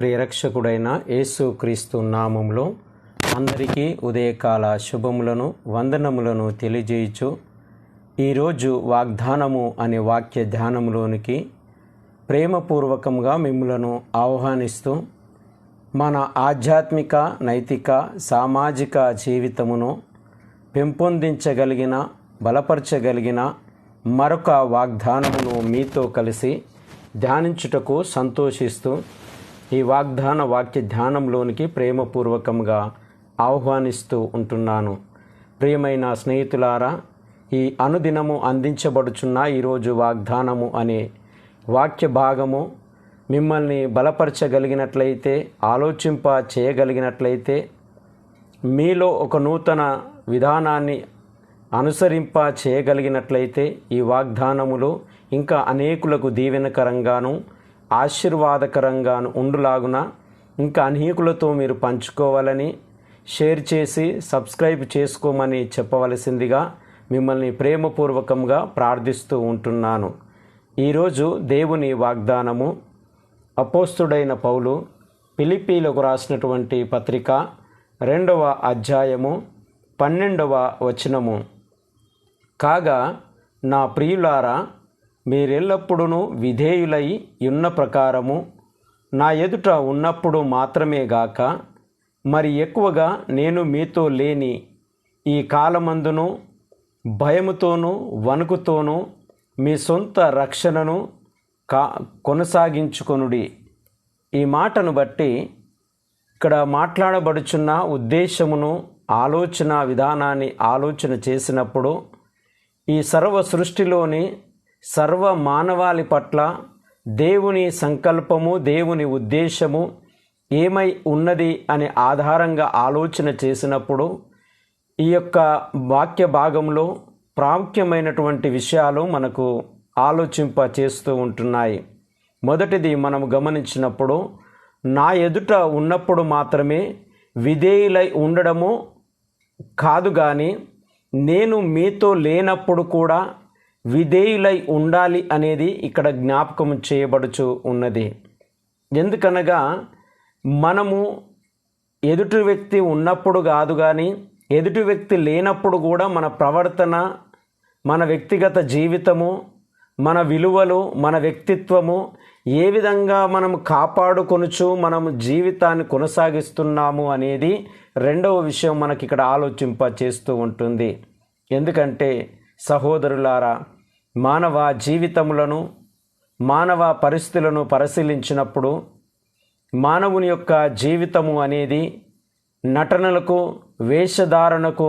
ప్రియరక్షకుడైన యేసు క్రీస్తు నామములో అందరికీ ఉదయకాల శుభములను వందనములను తెలియజేయుచు ఈరోజు వాగ్దానము అనే వాక్య ధ్యానములోనికి ప్రేమపూర్వకంగా మిమ్ములను ఆహ్వానిస్తూ మన ఆధ్యాత్మిక నైతిక సామాజిక జీవితమును పెంపొందించగలిగిన బలపరచగలిగిన మరొక వాగ్దానమును మీతో కలిసి ధ్యానించుటకు సంతోషిస్తూ ఈ వాగ్దాన వాక్య ధ్యానంలోనికి ప్రేమపూర్వకంగా ఆహ్వానిస్తూ ఉంటున్నాను. ప్రియమైన స్నేహితులారా, ఈ అనుదినము అందించబడుచున్న ఈరోజు వాగ్దానము అనే వాక్య భాగము మిమ్మల్ని బలపరచగలిగినట్లయితే, ఆలోచింప చేయగలిగినట్లయితే, మీలో ఒక నూతన విధానాన్ని అనుసరింప చేయగలిగినట్లయితే ఈ వాగ్దానములు ఇంకా అనేకులకు దీవెనకరంగాను ఆశీర్వాదకరంగాను ఉండులాగున ఇంకా అనేకులతో మీరు పంచుకోవాలని, షేర్ చేసి సబ్స్క్రైబ్ చేసుకోమని చెప్పవలసిందిగా మిమ్మల్ని ప్రేమపూర్వకంగా ప్రార్థిస్తూ ఉంటున్నాను. ఈరోజు దేవుని వాగ్దానము అపోస్తుడైన పౌలు ఫిలిప్పీలకు రాసినటువంటి పత్రిక 2వ అధ్యాయము 12వ వచనము. కాగా నా ప్రియులారా, మీరెల్లప్పుడూ విధేయులై ఉన్న ప్రకారము నా ఎదుట ఉన్నప్పుడు మాత్రమే గాక మరి ఎక్కువగా నేను మీతో లేని ఈ కాలమందును భయముతోనూ వణుకుతోనూ మీ సొంత రక్షణను కొనసాగించుకొనుడి. ఈ మాటను బట్టి ఇక్కడ మాట్లాడబడుచున్న ఉద్దేశమును ఆలోచన విధానాన్ని ఆలోచన చేసినప్పుడు ఈ సర్వ సృష్టిలోని సర్వ మానవాళి పట్ల దేవుని సంకల్పము, దేవుని ఉద్దేశము ఏమై ఉన్నది అనే ఆధారంగా ఆలోచన చేసినప్పుడు ఈ యొక్క వాక్య భాగంలో ప్రాముఖ్యమైనటువంటి విషయాలు మనకు ఆలోచింప చేస్తూ ఉంటున్నాయి. మొదటిది మనం గమనించినప్పుడు, నా ఎదుట ఉన్నప్పుడు మాత్రమే విధేయులై ఉండడము కాదు, కానీ నేను మీతో లేనప్పుడు కూడా విధేయులై ఉండాలి అనేది ఇక్కడ జ్ఞాపకం చేయబడుచు ఉన్నది. ఎందుకనగా మనము ఎదుటి వ్యక్తి ఉన్నప్పుడు కాదు, కానీ ఎదుటి వ్యక్తి లేనప్పుడు కూడా మన ప్రవర్తన, మన వ్యక్తిగత జీవితము, మన విలువలు, మన వ్యక్తిత్వము ఏ విధంగా మనం కాపాడుకొనుచు మనము జీవితాన్ని కొనసాగిస్తున్నాము అనేది రెండవ విషయం మనకి ఇక్కడ ఆలోచింప చేస్తూ ఉంటుంది. ఎందుకంటే సహోదరులారా, మానవ జీవితములను, మానవ పరిస్థితులను పరిశీలించినప్పుడు మానవుని యొక్క జీవితము అనేది నటనలకు, వేషధారణకు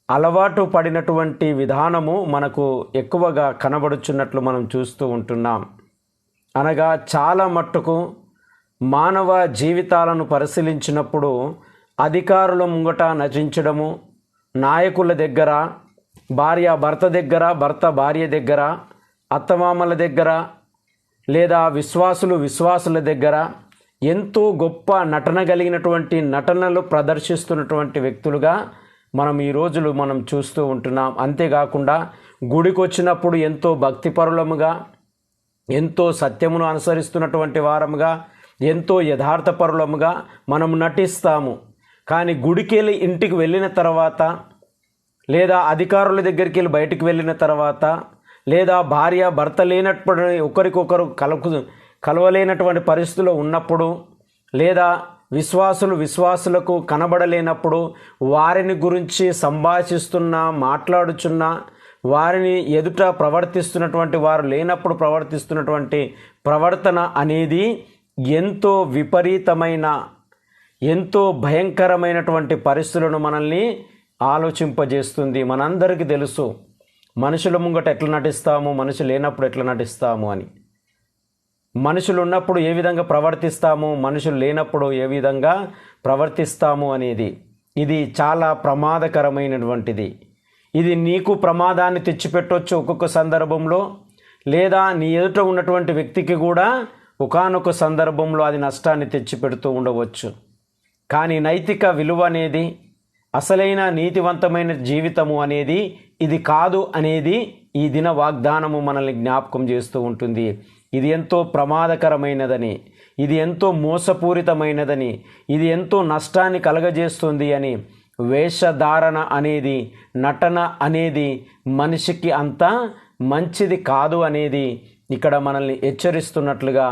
అలవాటు పడినటువంటి విధానము మనకు ఎక్కువగా కనబడుచున్నట్లు మనం చూస్తూ ఉంటున్నాం. అనగా చాలా మట్టుకు మానవ జీవితాలను పరిశీలించినప్పుడు అధికారుల ముంగట నటించడము, నాయకుల దగ్గర, భార్య భర్త దగ్గర, భర్త భార్య దగ్గర, అత్తమామల దగ్గర, లేదా విశ్వాసుల దగ్గర ఎంతో గొప్ప నటన కలిగినటువంటి నటనలు ప్రదర్శిస్తున్నటువంటి వ్యక్తులుగా మనం ఈ రోజులు మనం చూస్తూ ఉంటున్నాం. అంతేకాకుండా గుడికి వచ్చినప్పుడు ఎంతో భక్తిపరులముగా, ఎంతో సత్యమును అనుసరిస్తున్నటువంటి వారముగా, ఎంతో యథార్థపరులముగా మనం నటిస్తాము. కానీ గుడికి వెళ్ళి ఇంటికి వెళ్ళిన తర్వాత, లేదా అధికారుల దగ్గరికి వెళ్ళి బయటికి వెళ్ళిన తర్వాత, లేదా భార్య భర్త లేనప్పుడు ఒకరికొకరు కలవలేనటువంటి పరిస్థితుల్లో ఉన్నప్పుడు, లేదా విశ్వాసులకు కనబడలేనప్పుడు, వారిని గురించి సంభాషిస్తున్నా, మాట్లాడుచున్నా, వారిని ఎదుట ప్రవర్తిస్తున్నటువంటి వారు లేనప్పుడు ప్రవర్తిస్తున్నటువంటి ప్రవర్తన అనేది ఎంతో విపరీతమైన, ఎంతో భయంకరమైనటువంటి పరిస్థితులను మనల్ని ఆలోచింపజేస్తుంది. మనందరికీ తెలుసు మనుషుల ముంగట ఎట్లా నటిస్తాము, మనుషులు లేనప్పుడు ఎట్లా నటిస్తాము అని. మనుషులు ఉన్నప్పుడు ఏ విధంగా ప్రవర్తిస్తాము, మనుషులు లేనప్పుడు ఏ విధంగా ప్రవర్తిస్తాము అనేది ఇది చాలా ప్రమాదకరమైనటువంటిది. ఇది నీకు ప్రమాదాన్ని తెచ్చిపెట్టవచ్చు ఒక్కొక్క సందర్భంలో, లేదా నీ ఎదుట ఉన్నటువంటి వ్యక్తికి కూడా ఒకానొక సందర్భంలో అది నష్టాన్ని తెచ్చిపెడుతూ ఉండవచ్చు. కానీ నైతిక విలువ అనేది, అసలైన నీతివంతమైన జీవితము అనేది ఇది కాదు అనేది ఈ దిన వాగ్దానము మనల్ని జ్ఞాపకం చేస్తూ ఉంటుంది. ఇది ఎంతో ప్రమాదకరమైనదని, ఇది ఎంతో మోసపూరితమైనదని, ఇది ఎంతో నష్టాన్ని కలగజేస్తుంది అని, వేషధారణ అనేది, నటన అనేది మనిషికి అంత మంచిది కాదు అనేది ఇక్కడ మనల్ని హెచ్చరిస్తున్నట్లుగా,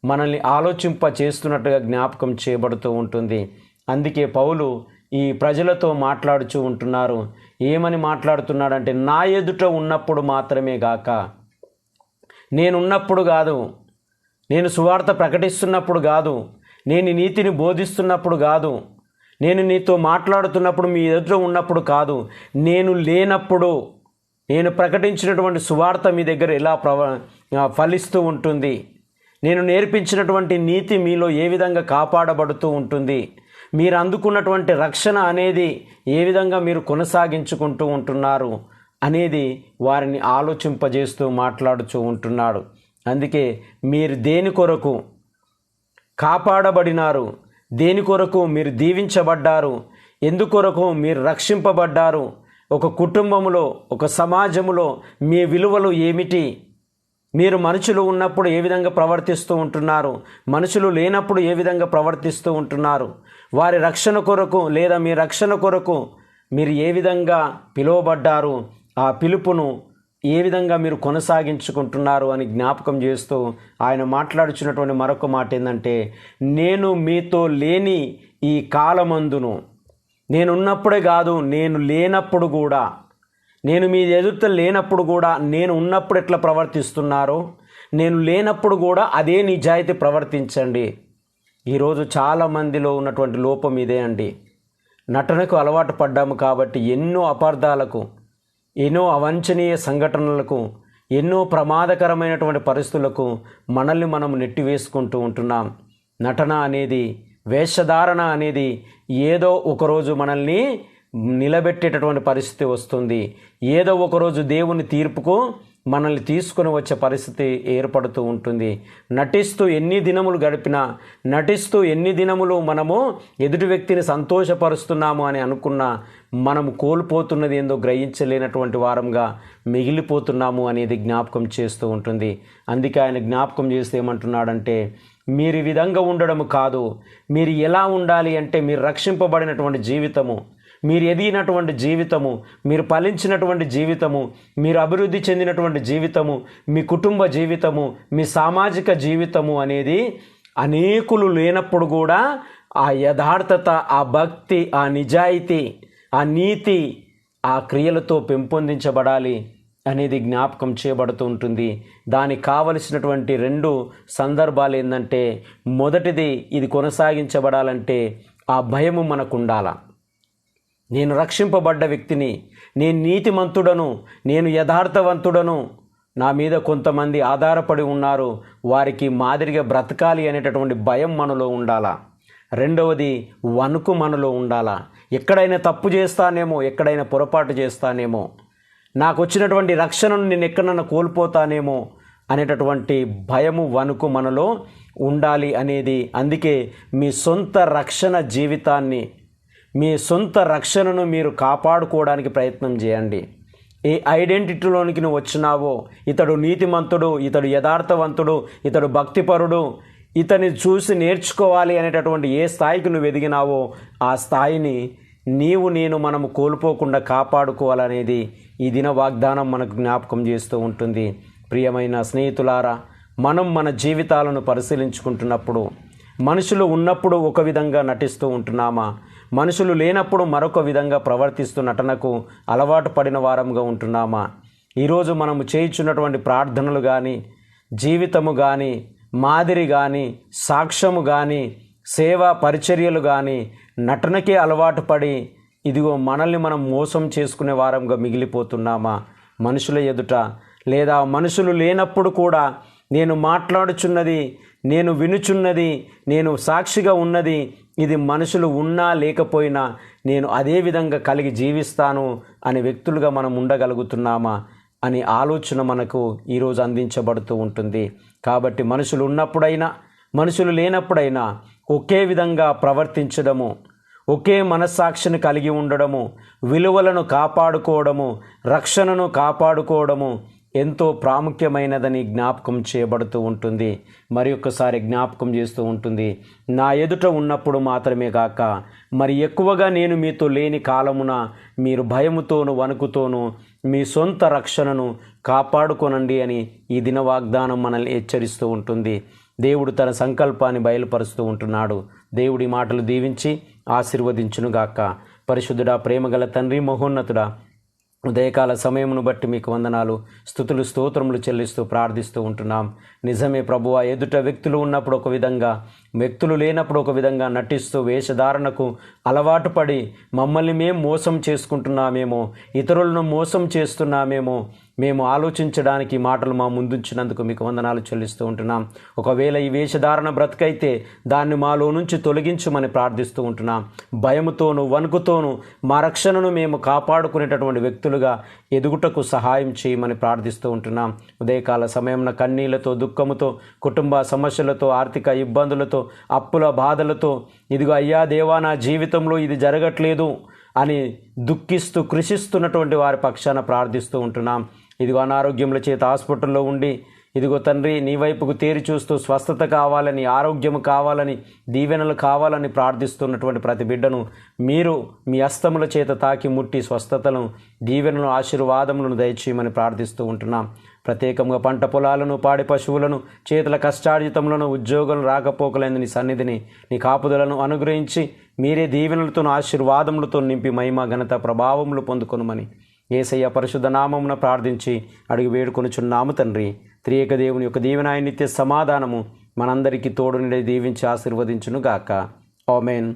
మనల్ని ఆలోచింప చేస్తున్నట్టుగా జ్ఞాపకం చేయబడుతూ ఉంటుంది. అందుకే పౌలు ఈ ప్రజలతో మాట్లాడుతూ ఉంటున్నారు. ఏమని మాట్లాడుతున్నాడంటే, నా ఎదుట ఉన్నప్పుడు మాత్రమే గాక, నేనున్నప్పుడు కాదు, నేను సువార్త ప్రకటిస్తున్నప్పుడు కాదు, నేను నీతిని బోధిస్తున్నప్పుడు కాదు, నేను నీతో మాట్లాడుతున్నప్పుడు మీ ఎదుట ఉన్నప్పుడు కాదు, నేను లేనప్పుడు, నేను ప్రకటించినటువంటి సువార్త మీ దగ్గర ఎలా ఫలిస్తూ ఉంటుంది, నేను నేర్పించినటువంటి నీతి మీలో ఏ విధంగా కాపాడబడుతూ ఉంటుంది, మీరు అందుకున్నటువంటి రక్షణ అనేది ఏ విధంగా మీరు కొనసాగించుకుంటూ ఉంటున్నారు అనేది వారిని ఆలోచింపజేస్తూ మాట్లాడుతూ ఉంటున్నాడు. అందుకే మీరు దేని కొరకు కాపాడబడినారు, దేని కొరకు మీరు దీవించబడ్డారు, ఎందుకొరకు మీరు రక్షింపబడ్డారు, ఒక కుటుంబంలో, ఒక సమాజంలో మీ విలువలు ఏమిటి, మీరు మనుషులు ఉన్నప్పుడు ఏ విధంగా ప్రవర్తిస్తూ ఉంటున్నారు, మనుషులు లేనప్పుడు ఏ విధంగా ప్రవర్తిస్తూ ఉంటున్నారు, వారి రక్షణ కొరకు లేదా మీ రక్షణ కొరకు మీరు ఏ విధంగా పిలువబడ్డారు, ఆ పిలుపును ఏ విధంగా మీరు కొనసాగించుకుంటున్నారు అని జ్ఞాపకం చేస్తూ ఆయన మాట్లాడుచున్నటువంటి మరొక మాట ఏంటంటే, నేను మీతో లేని ఈ కాలమందును, నేనున్నప్పుడే కాదు, నేను లేనప్పుడు కూడా, నేను మీ ఎదుట లేనప్పుడు కూడా, నేను ఉన్నప్పుడు ఎట్లా ప్రవర్తిస్తున్నారో నేను లేనప్పుడు కూడా అదే నిజాయితీ ప్రవర్తించండి. ఈరోజు చాలామందిలో ఉన్నటువంటి లోపం ఇదే అండి. నటనకు అలవాటు పడ్డాము కాబట్టి ఎన్నో అపార్థాలకు, ఎన్నో అవాంఛనీయ సంఘటనలకు, ఎన్నో ప్రమాదకరమైనటువంటి పరిస్థితులకు మనల్ని మనం నెట్టివేసుకుంటూ ఉంటున్నాం. నటన అనేది, వేషధారణ అనేది ఏదో ఒకరోజు మనల్ని నిలబెట్టేటటువంటి పరిస్థితి వస్తుంది. ఏదో ఒకరోజు దేవుని తీర్పుకు మనల్ని తీసుకుని వచ్చే పరిస్థితి ఏర్పడుతూ ఉంటుంది. నటిస్తూ ఎన్ని దినములు గడిపినా, నటిస్తూ ఎన్ని దినములు మనము ఎదుటి వ్యక్తిని సంతోషపరుస్తున్నాము అని అనుకున్నా, మనము కోల్పోతున్నది ఏందో గ్రహించలేనటువంటి వారంగా మిగిలిపోతున్నాము అనేది జ్ఞాపకం చేస్తూ ఉంటుంది. అందుకే ఆయన జ్ఞాపకం చేస్తే ఏమంటున్నాడంటే, మీరు ఈ విధంగా ఉండడం కాదు, మీరు ఎలా ఉండాలి అంటే, మీరు రక్షింపబడినటువంటి జీవితము, మీరు ఎదిగినటువంటి జీవితము, మీరు ఫలించినటువంటి జీవితము, మీరు అభివృద్ధి చెందినటువంటి జీవితము, మీ కుటుంబ జీవితము, మీ సామాజిక జీవితము అనేది అనేకులు లేనప్పుడు కూడా ఆ యథార్థత, ఆ భక్తి, ఆ నిజాయితీ, ఆ నీతి, ఆ క్రియలతో పెంపొందించబడాలి అనేది జ్ఞాపకం చేయబడుతూ ఉంటుంది. దానికి కావలసినటువంటి 2 సందర్భాలు ఏంటంటే, మొదటిది, ఇది కొనసాగించబడాలంటే ఆ భయము మనకు ఉండాలా. నేను రక్షింపబడ్డ వ్యక్తిని, నేను నీతిమంతుడను, నేను యథార్థవంతుడను, నా మీద కొంతమంది ఆధారపడి ఉన్నారు, వారికి మాదిరిగా బ్రతకాలి అనేటటువంటి భయం మనలో ఉండాలా. రెండవది, వణుకు మనలో ఉండాలా. ఎక్కడైనా తప్పు చేస్తానేమో, ఎక్కడైనా పొరపాటు చేస్తానేమో, నాకు వచ్చినటువంటి రక్షణను నేను ఎక్కడన్నా కోల్పోతానేమో అనేటటువంటి భయము, వణుకు మనలో ఉండాలి అనేది. అందుకే మీ సొంత రక్షణ జీవితాన్ని, మీ సొంత రక్షణను మీరు కాపాడుకోవడానికి ప్రయత్నం చేయండి. ఏ ఐడెంటిటీలోనికి నువ్వు వచ్చినావో, ఇతడు నీతిమంతుడు, ఇతడు యథార్థవంతుడు, ఇతడు భక్తిపరుడు, ఇతని చూసి నేర్చుకోవాలి అనేటటువంటి ఏ స్థాయికి నువ్వు ఎదిగినావో ఆ స్థాయిని నేను మనము కోల్పోకుండా కాపాడుకోవాలనేది ఈ దిన వాగ్దానం మనకు జ్ఞాపకం చేస్తూ ఉంటుంది. ప్రియమైన స్నేహితులారా, మనం మన జీవితాలను పరిశీలించుకుంటున్నప్పుడు, మనుషులు ఉన్నప్పుడు ఒక విధంగా నటిస్తూ ఉంటున్నామా, మనుషులు లేనప్పుడు మరొక విధంగా ప్రవర్తిస్తూ నటనకు అలవాటు పడిన వారంగా ఉంటున్నామా? ఈరోజు మనము చేయుచున్నటువంటి ప్రార్థనలు కానీ, జీవితము కానీ, మాదిరి కానీ, సాక్ష్యము కానీ, సేవా పరిచర్యలు కానీ నటనకే అలవాటు పడి ఇదిగో మనల్ని మనం మోసం చేసుకునే వారంగా మిగిలిపోతున్నామా? మనుషుల ఎదుట లేదా మనుషులు లేనప్పుడు కూడా నేను మాట్లాడుచున్నది, నేను వినుచున్నది, నేను సాక్షిగా ఉన్నది, ఇది మనుషులు ఉన్నా లేకపోయినా నేను అదే విధంగా కలిగి జీవిస్తాను అనే వ్యక్తులుగా మనం ఉండగలుగుతున్నామా అనే ఆలోచన మనకు ఈరోజు అందించబడుతూ ఉంటుంది. కాబట్టి మనుషులు ఉన్నప్పుడైనా, మనుషులు లేనప్పుడైనా ఒకే విధంగా ప్రవర్తించడము, ఒకే మనస్సాక్షిని కలిగి ఉండడము, విలువలను కాపాడుకోవడము, రక్షణను కాపాడుకోవడము, ఎంతో ప్రాముఖ్యమైనదని జ్ఞాపకం చేయబడుతూ ఉంటుంది. మరి ఒక్కసారి జ్ఞాపకం చేస్తూ ఉంటుంది, నా ఎదుట ఉన్నప్పుడు మాత్రమే కాక మరి ఎక్కువగా నేను మీతో లేని కాలమున మీరు భయముతోనూ వణుకుతోనూ మీ సొంత రక్షణను కాపాడుకొనండి అని ఈ దిన వాగ్దానం మనల్ని హెచ్చరిస్తూ ఉంటుంది. దేవుడు తన సంకల్పాన్ని బయలుపరుస్తూ ఉంటున్నాడు. దేవుడి మాటలు దీవించి ఆశీర్వదించునుగాక. పరిశుద్ధుడా, ప్రేమగల తండ్రి, మహోన్నతుడా, ఉదయకాల సమయమును బట్టి మీకు వందనాలు, స్తుతులు, స్తోత్రములు చెల్లిస్తూ ప్రార్థిస్తూ ఉంటున్నాం. నిజమే ప్రభువా, ఎదుట వ్యక్తులు ఉన్నప్పుడు ఒక విధంగా, వ్యక్తులు లేనప్పుడు ఒక విధంగా నటిస్తూ వేషధారణకు అలవాటు పడి మమ్మల్ని మేము మోసం చేసుకుంటున్నామేమో, ఇతరులను మోసం చేస్తున్నామేమో మేము ఆలోచించడానికి మాటలు మా ముందుంచినందుకు మీకు వందనాలు చెల్లిస్తూ ఉంటున్నాం. ఒకవేళ ఈ వేషధారణ బ్రతుకైతే దాన్ని మాలో నుంచి తొలగించమని ప్రార్థిస్తూ ఉంటున్నాం. భయముతోనూ వణుకుతోనూ మా రక్షణను మేము కాపాడుకునేటటువంటి వ్యక్తులుగా ఎదుగుటకు సహాయం చేయమని ప్రార్థిస్తూ ఉంటున్నాం. ఉదయకాల సమయంలో కన్నీళ్లతో, దుఃఖముతో, కుటుంబ సమస్యలతో, ఆర్థిక ఇబ్బందులతో, అప్పుల బాధలతో, ఇదిగో అయ్యా దేవా నా జీవితంలో ఇది జరగట్లేదు అని దుఃఖిస్తూ కృషిస్తున్నటువంటి వారి పక్షాన ప్రార్థిస్తూ ఉంటున్నాం. ఇదిగో అనారోగ్యముల చేత హాస్పిటల్లో ఉండి, ఇదిగో తండ్రి నీ వైపుకు తేరి చూస్తూ స్వస్థత కావాలని, ఆరోగ్యం కావాలని, దీవెనలు కావాలని ప్రార్థిస్తున్నటువంటి ప్రతి బిడ్డను మీరు మీ హస్తముల చేత తాకి ముట్టి స్వస్థతను, దీవెనలను, ఆశీర్వాదములను దయచేయమని ప్రార్థిస్తూ ఉంటున్నాం. ప్రత్యేకంగా పంట పొలాలను, పాడి పశువులను, చేతుల కష్టార్జితములను, ఉద్యోగులను, రాకపోకలైన నీ సన్నిధిని, నీ కాపుదలను అనుగ్రహించి మీరే దీవెనలతో, ఆశీర్వాదములతో నింపి మహిమ, ఘనత, ప్రభావములు పొందుకొనుమని యేసయ్య పరిశుద్ధ నామమున ప్రార్థించి అడిగి వేడుకొనుచున్నాము తండ్రి. త్రియేక దేవుని యొక్క దీవెన, నిత్య సమాధానము మనందరికీ తోడు నిండి దీవించి ఆశీర్వదించును గాక. ఆమేన్.